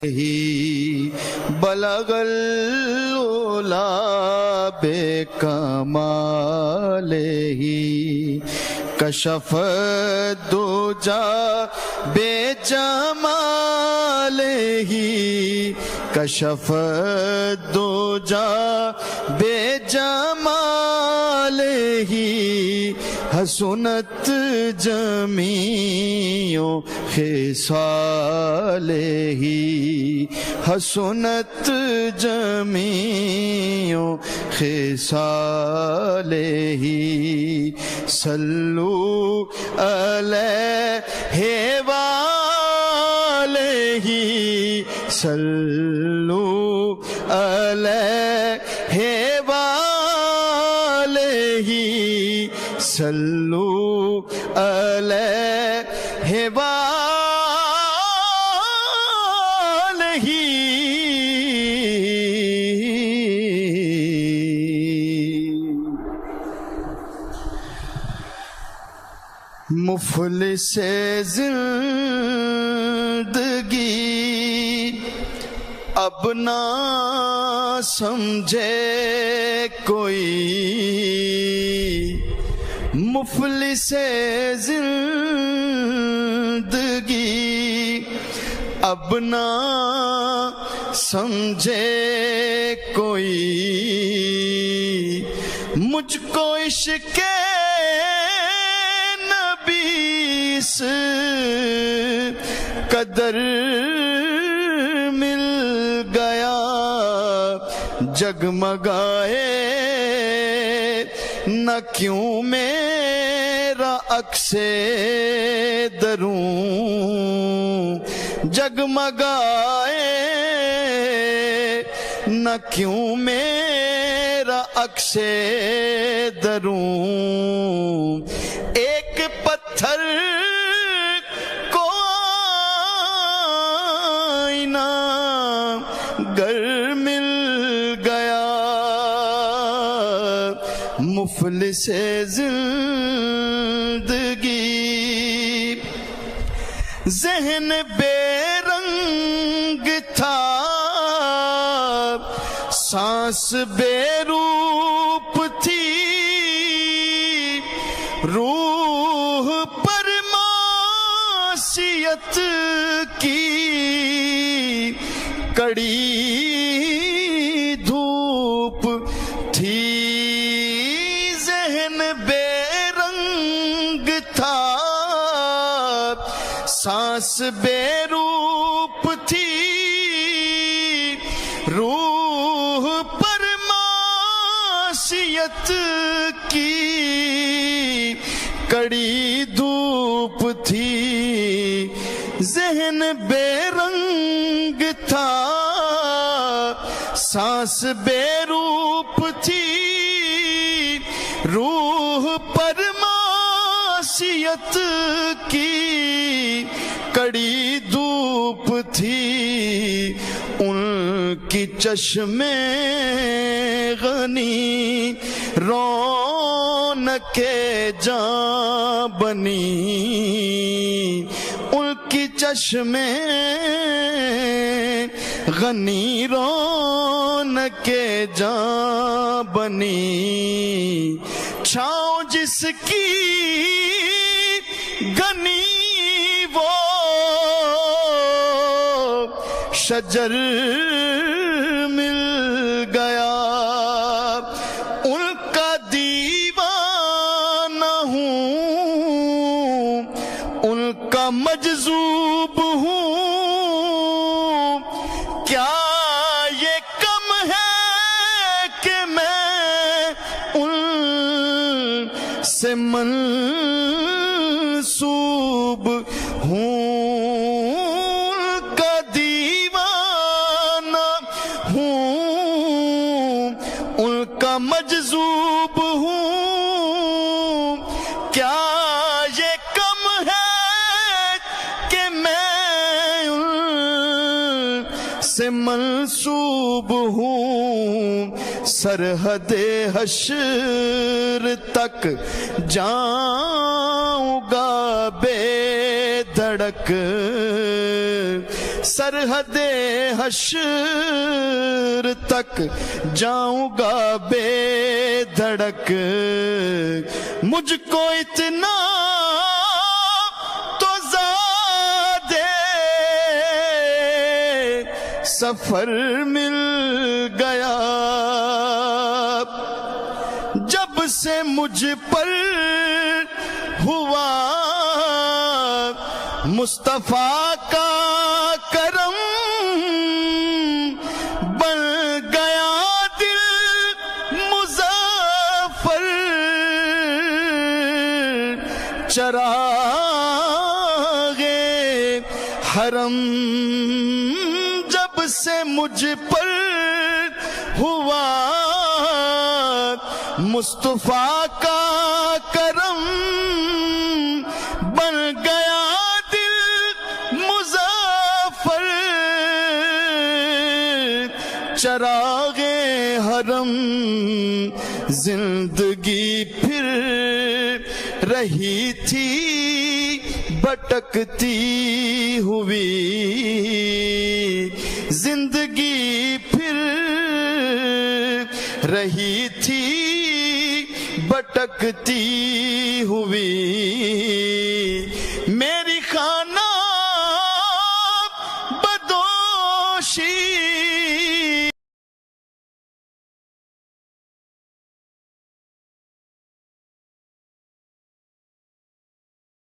ہی بلغ العلا بکمالہ کشف الدجا بجمالہ کشف الدجا بجمالہ حسنت جمیع خصالہ حسنت جمیع خصالہ صلو علیہ وآلہ صلو علیہ وآلہ صلو علیہ وآلہ مفلس زندگی اب نہ سمجھے کوئی مفلس زندگی اب نہ سمجھے کوئی مجھ کو عشق قدر مل گیا جگمگائے نہ کیوں میرا عکس دروں جگمگائے نہ کیوں میرا عکس دروں ایک پتھر گر مل گیا مفلس زندگی ذہن بے رنگ تھا سانس بے روپ تھی روح پر معصیت کی کڑی دھوپ تھی ذہن بے رنگ تھا سانس بے روپ تھی روح پر معصیت کی کڑی دھوپ تھی ذہن بے رنگ تھا سانس بے روپ تھی روح پر معصیت کی کڑی دھوپ تھی ان کی چشم غنی رونق جاں بنی ان کی چشم غنی رونق جاں بنی چھاؤں جس کی گنی وہ شجر مل گیا ان کا دیوانہ ہوں ان کا مجذوب ہوں کیا یہ کم ہے کہ میں ان سے منسوب ہوں ان کا دیوانہ ہوں ان کا مجذوب ہوں کیا یہ کم ہے کہ میں ان سے منسوب ہوں سرحد حشر تک جاؤں گا بے دھڑک سرحد حشر تک جاؤں گا بے دھڑک مجھ کو اتنا تو زیادہ سفر مل گیا جب سے مجھ پر ہوا مصطفیٰ کا کرم بن گیا دل مظفر چراغ حرم جب سے مجھ پر ہوا مصطفیٰ کا کرم بن گیا دل مظفر چراغ حرم زندگی پھر رہی تھی بھٹکتی ہوئی زندگی پھر رہی تھی بھٹکتی ہوئی